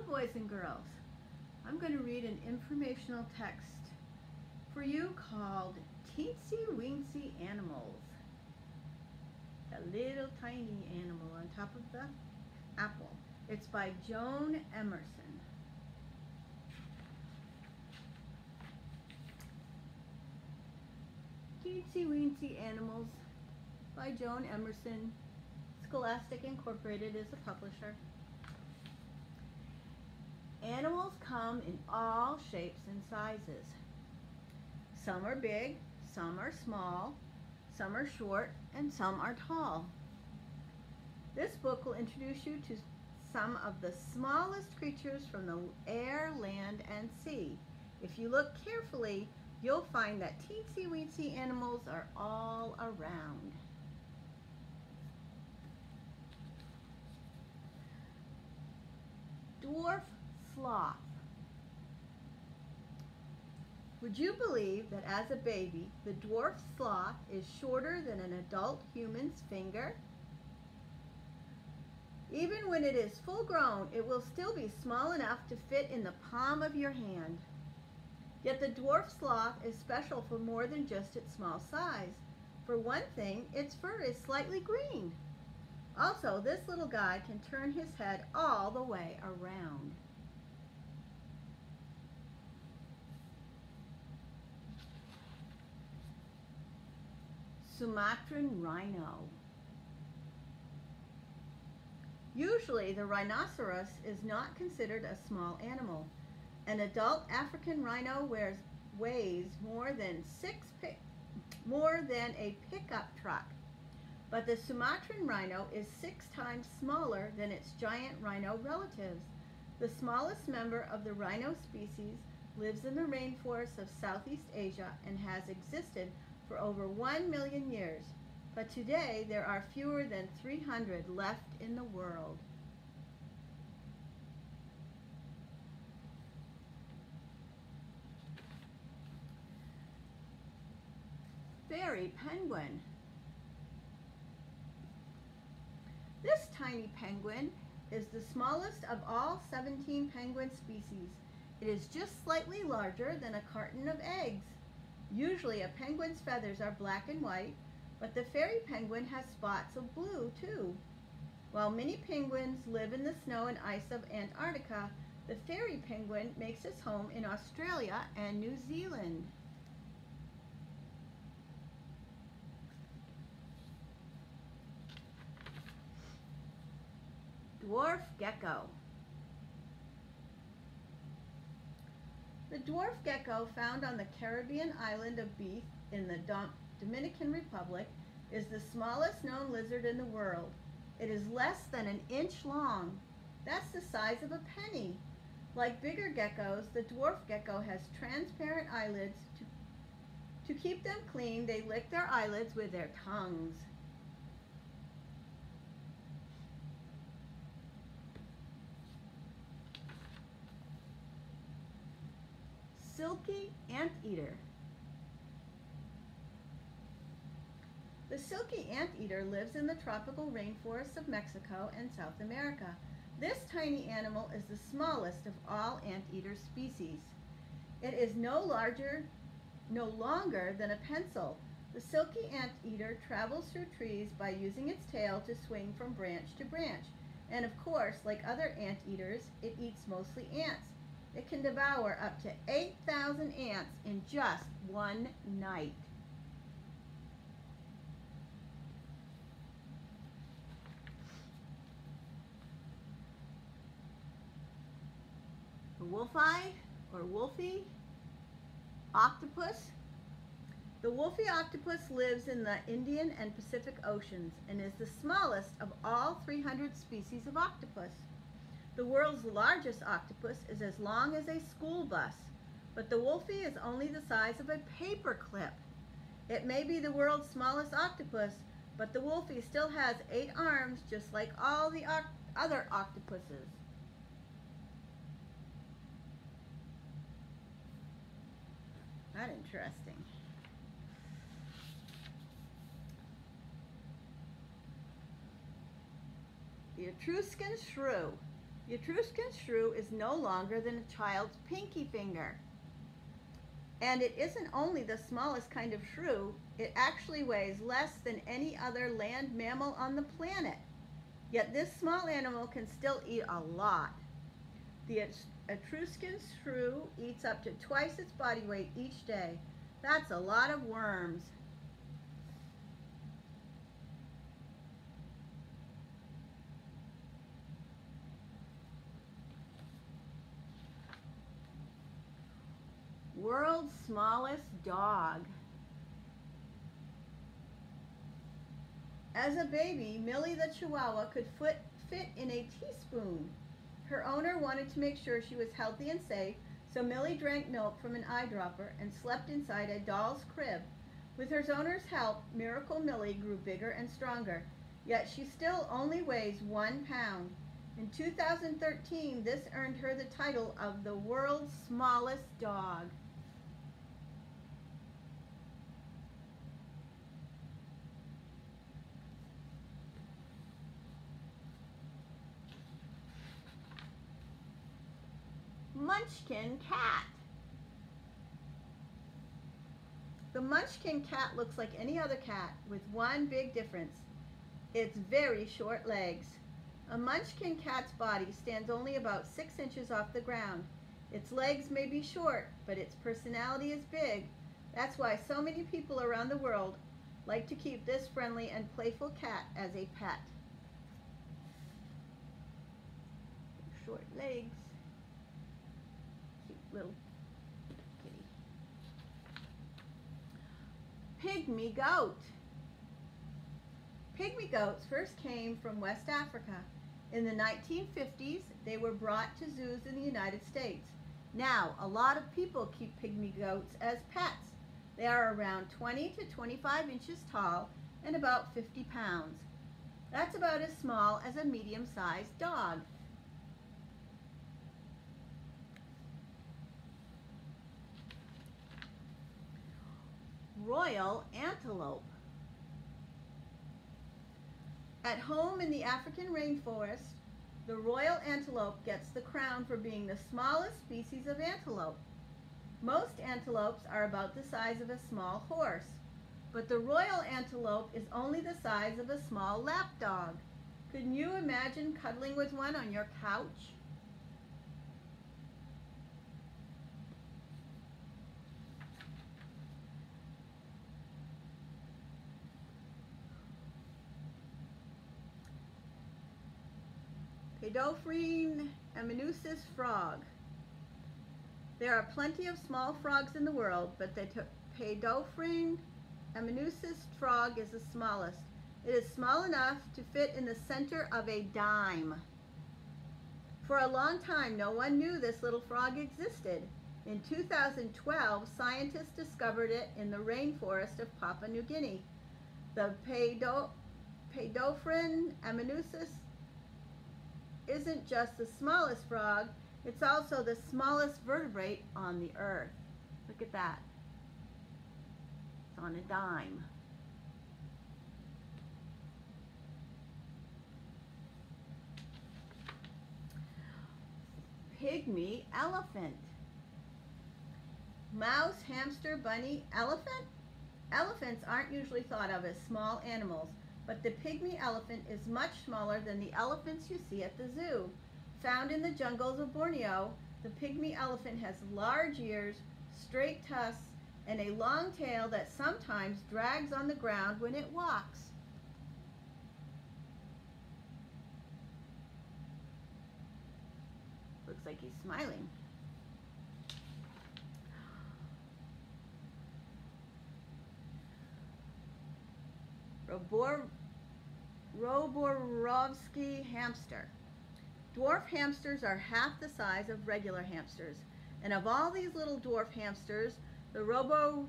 Hello boys and girls. I'm going to read an informational text for you called Teensy Weensy Animals. A little tiny animal on top of the apple. It's by Joan Emerson. Teensy Weensy Animals by Joan Emerson. Scholastic Incorporated is the publisher. Animals come in all shapes and sizes. Some are big, some are small, some are short, and some are tall. This book will introduce you to some of the smallest creatures from the air, land, and sea. If you look carefully, you'll find that teensy weensy animals are all around. Dwarf Sloth. Would you believe that as a baby, the dwarf sloth is shorter than an adult human's finger? Even when it is full grown, it will still be small enough to fit in the palm of your hand. Yet the dwarf sloth is special for more than just its small size. For one thing, its fur is slightly green. Also, this little guy can turn his head all the way around. Sumatran Rhino. Usually, the rhinoceros is not considered a small animal. An adult African rhino weighs more than a pickup truck. But the Sumatran rhino is 6 times smaller than its giant rhino relatives. The smallest member of the rhino species lives in the rainforests of Southeast Asia and has existed for over 1 million years. But today there are fewer than 300 left in the world. Fairy penguin. This tiny penguin is the smallest of all 17 penguin species. It is just slightly larger than a carton of eggs. Usually a penguin's feathers are black and white, but the fairy penguin has spots of blue too. While many penguins live in the snow and ice of Antarctica, the fairy penguin makes its home in Australia and New Zealand. Dwarf Gecko. The dwarf gecko, found on the Caribbean island of Beef in the Dominican Republic, is the smallest known lizard in the world. It is less than an inch long. That's the size of a penny. Like bigger geckos, the dwarf gecko has transparent eyelids. To keep them clean, they lick their eyelids with their tongues. Silky Anteater. The silky anteater lives in the tropical rainforests of Mexico and South America. This tiny animal is the smallest of all anteater species. It is no longer than a pencil. The silky anteater travels through trees by using its tail to swing from branch to branch. And of course, like other anteaters, it eats mostly ants. It can devour up to 8,000 ants in just one night. The Wolfy or Wolfy Octopus. The Wolfy Octopus lives in the Indian and Pacific Oceans and is the smallest of all 300 species of octopus. The world's largest octopus is as long as a school bus, but the Wolfy is only the size of a paper clip. It may be the world's smallest octopus, but the Wolfy still has 8 arms just like all the other octopuses. Not interesting. The Etruscan Shrew. The Etruscan Shrew is no longer than a child's pinky finger. And it isn't only the smallest kind of shrew, it actually weighs less than any other land mammal on the planet. Yet this small animal can still eat a lot. The Etruscan shrew eats up to twice its body weight each day. That's a lot of worms. World's smallest dog. As a baby, Millie the Chihuahua could fit in a teaspoon. Her owner wanted to make sure she was healthy and safe, so Millie drank milk from an eyedropper and slept inside a doll's crib. With her owner's help, Miracle Millie grew bigger and stronger, yet she still only weighs 1 pound. In 2013, this earned her the title of the world's smallest dog. Munchkin Cat. The Munchkin Cat looks like any other cat with one big difference. Its very short legs. A Munchkin Cat's body stands only about 6 inches off the ground. Its legs may be short, but its personality is big. That's why so many people around the world like to keep this friendly and playful cat as a pet. Short legs. Little kitty. Pygmy Goat. Pygmy goats first came from West Africa. In the 1950s, they were brought to zoos in the United States. Now, a lot of people keep pygmy goats as pets. They are around 20 to 25 inches tall and about 50 pounds. That's about as small as a medium-sized dog. Royal Antelope. At home in the African rainforest, the royal antelope gets the crown for being the smallest species of antelope. Most antelopes are about the size of a small horse, but the royal antelope is only the size of a small lapdog. Can you imagine cuddling with one on your couch? Medusas and Medusas Frog. There are plenty of small frogs in the world, but the Medusas and Medusas frog is the smallest. It is small enough to fit in the center of a dime. For a long time, no one knew this little frog existed. In 2012, scientists discovered it in the rainforest of Papua New Guinea. The Medusas and Medusas isn't just the smallest frog, it's also the smallest vertebrate on the earth. Look at that. It's on a dime. Pygmy Elephant. Mouse, hamster, bunny, elephant? Elephants aren't usually thought of as small animals, but the pygmy elephant is much smaller than the elephants you see at the zoo. Found in the jungles of Borneo, the pygmy elephant has large ears, straight tusks, and a long tail that sometimes drags on the ground when it walks. Looks like he's smiling. Robo Hamster. Dwarf hamsters are half the size of regular hamsters. And of all these little dwarf hamsters, the Robo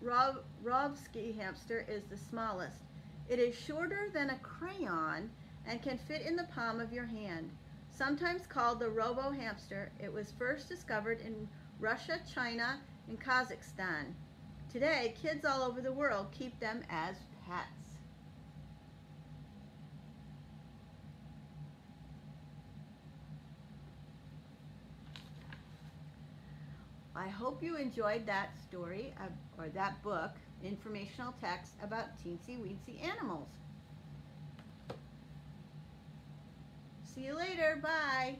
Hamster is the smallest. It is shorter than a crayon and can fit in the palm of your hand. Sometimes called the Robo Hamster, it was first discovered in Russia, China, and Kazakhstan. Today, kids all over the world keep them as pets. I hope you enjoyed that story or that book, informational text about teensy weensy animals. See you later. Bye.